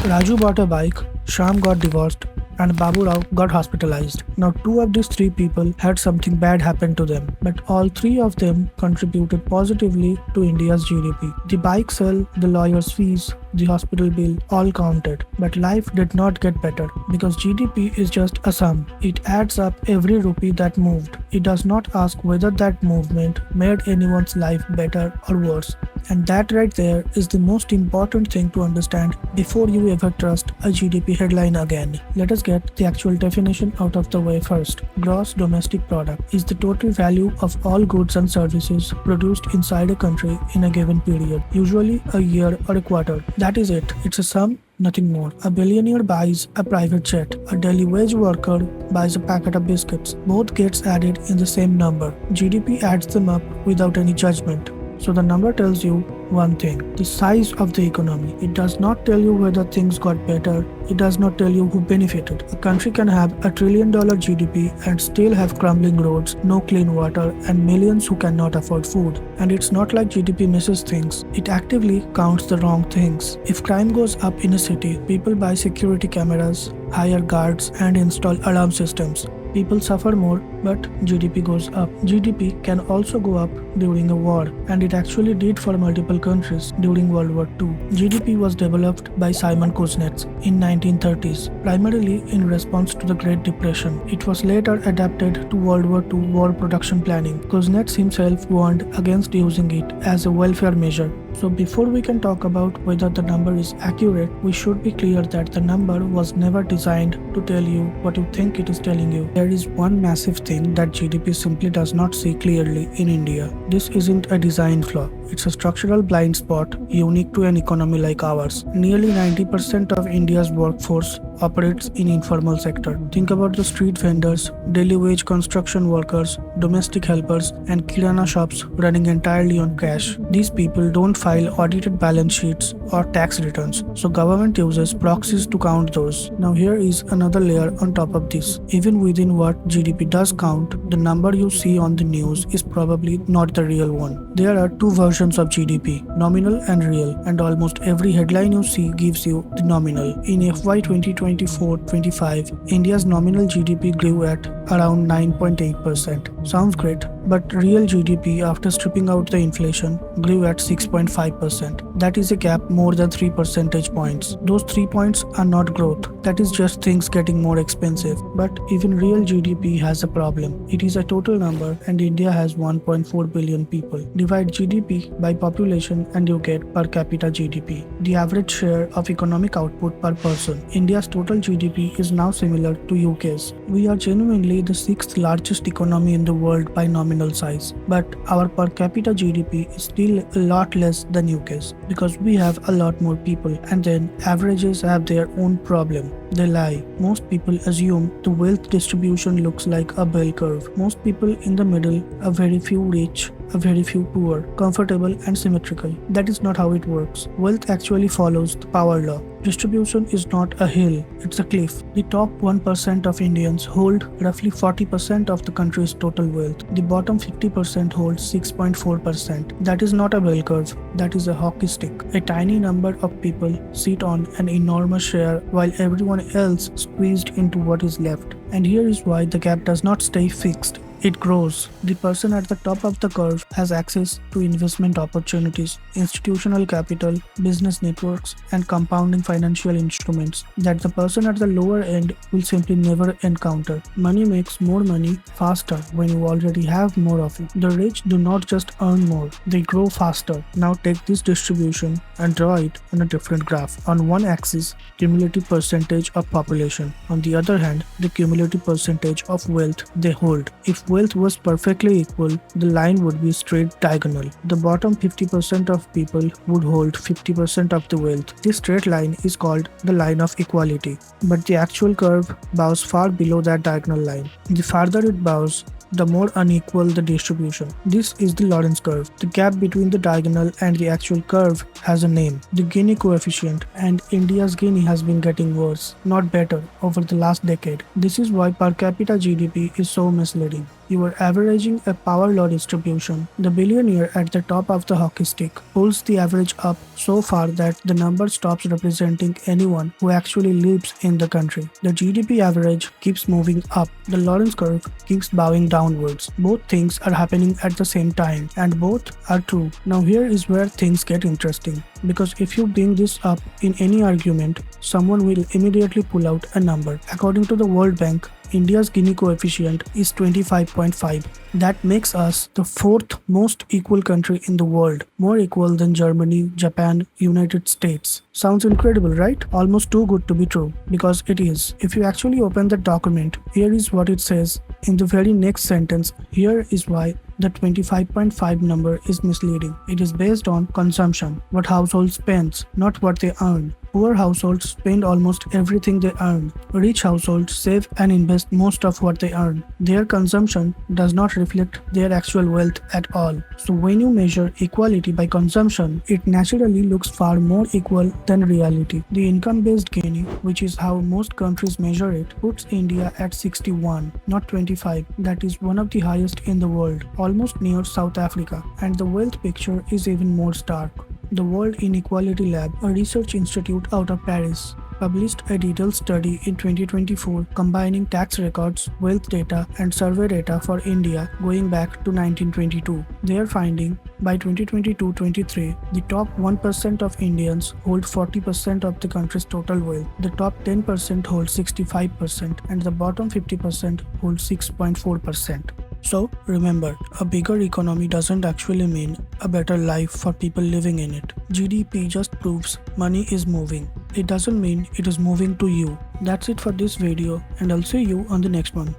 Raju bought a bike, Sham got divorced, and Babu Rao got hospitalized. Now, two of these three people had something bad happen to them, but all three of them contributed positively to India's GDP. The bike sale, the lawyer's fees, the hospital bill all counted. But life did not get better because GDP is just a sum. It adds up every rupee that moved. It does not ask whether that movement made anyone's life better or worse. And that right there is the most important thing to understand before you ever trust a GDP headline again. Let us get the actual definition out of the way first. Gross domestic product is the total value of all goods and services produced inside a country in a given period, usually a year or a quarter. That is it. It's a sum, nothing more. A billionaire buys a private jet. A daily wage worker buys a packet of biscuits. Both gets added in the same number. GDP adds them up without any judgment. So the number tells you one thing, the size of the economy. It does not tell you whether things got better. It does not tell you who benefited. A country can have $1 trillion GDP and still have crumbling roads, no clean water, and millions who cannot afford food. And it's not like GDP misses things. It actively counts the wrong things. If crime goes up in a city, people buy security cameras, hire guards, and install alarm systems. People suffer more, but GDP goes up. GDP can also go up during a war, and it actually did for multiple countries during World War II. GDP was developed by Simon Kuznets in 1930s, primarily in response to the Great Depression. It was later adapted to World War II war production planning. Kuznets himself warned against using it as a welfare measure. So before we can talk about whether the number is accurate, we should be clear that the number was never designed to tell you what you think it is telling you. There is one massive thing that GDP simply does not see clearly in India. This isn't a design flaw. It's a structural blind spot unique to an economy like ours. Nearly 90% of India's workforce operates in informal sector. Think about the street vendors, daily wage construction workers, domestic helpers, and kirana shops running entirely on cash. These people don't file audited balance sheets or tax returns, so government uses proxies to count those. Now here is another layer on top of this. Even within what GDP does count, the number you see on the news is probably not the real one. There are two versions of GDP, nominal and real, and almost every headline you see gives you the nominal. In FY 2024-25, India's nominal GDP grew at around 9.8%. Sounds great, but real GDP after stripping out the inflation grew at 6.5%. That is a gap more than 3 percentage points. Those 3 points are not growth. That is just things getting more expensive. But even real GDP has a problem. It is a total number and India has 1.4 billion people. Divide GDP by population and you get per capita GDP, the average share of economic output per person. India's total GDP is now similar to UK's. We are genuinely the 6th largest economy in the world by nominal size, but our per capita GDP is still a lot less than UK's because we have a lot more people, and then averages have their own problem. They lie. Most people assume the wealth distribution looks like a bell curve. Most people in the middle, a very few rich, a very few poor, comfortable and symmetrical. That is not how it works. Wealth actually follows the power law. Distribution is not a hill, it's a cliff. The top 1% of Indians hold roughly 40% of the country's total wealth. The bottom 50% holds 6.4%. That is not a bell curve, that is a hockey stick. A tiny number of people sit on an enormous share while everyone else squeezed into what is left. And here is why the gap does not stay fixed. It grows. The person at the top of the curve has access to investment opportunities, institutional capital, business networks, and compounding financial instruments that the person at the lower end will simply never encounter. Money makes more money faster when you already have more of it. The rich do not just earn more, they grow faster. Now take this distribution and draw it on a different graph. On one axis, cumulative percentage of population. On the other hand, the cumulative percentage of wealth they hold. If wealth was perfectly equal, the line would be straight diagonal. The bottom 50% of people would hold 50% of the wealth. This straight line is called the line of equality, but the actual curve bows far below that diagonal line. The farther it bows, the more unequal the distribution. This is the Lorenz curve. The gap between the diagonal and the actual curve has a name, the Gini coefficient, and India's Gini has been getting worse, not better, over the last decade. This is why per capita GDP is so misleading. You are averaging a power law distribution. The billionaire at the top of the hockey stick pulls the average up so far that the number stops representing anyone who actually lives in the country. The GDP average keeps moving up. The Lawrence curve keeps bowing downwards. Both things are happening at the same time, and both are true. Now here is where things get interesting, because if you bring this up in any argument, someone will immediately pull out a number. According to the World Bank, India's Gini coefficient is 25.5. That makes us the fourth most equal country in the world, more equal than Germany, Japan, United States. Sounds incredible, right? Almost too good to be true, because it is. If you actually open the document, here is what it says. In the very next sentence, here is why the 25.5 number is misleading. It is based on consumption, what households spend, not what they earn. Poor households spend almost everything they earn. Rich households save and invest most of what they earn. Their consumption does not reflect their actual wealth at all. So when you measure equality by consumption, it naturally looks far more equal than reality. The income-based Gini, which is how most countries measure it, puts India at 61, not 25. That is one of the highest in the world, almost near South Africa. And the wealth picture is even more stark. The World Inequality Lab, a research institute out of Paris, published a detailed study in 2024 combining tax records, wealth data, and survey data for India going back to 1922. Their finding, by 2022-23, the top 1% of Indians hold 40% of the country's total wealth, the top 10% hold 65%, and the bottom 50% hold 6.4%. So remember, a bigger economy doesn't actually mean a better life for people living in it. GDP just proves money is moving. It doesn't mean it is moving to you. That's it for this video, and I'll see you on the next one.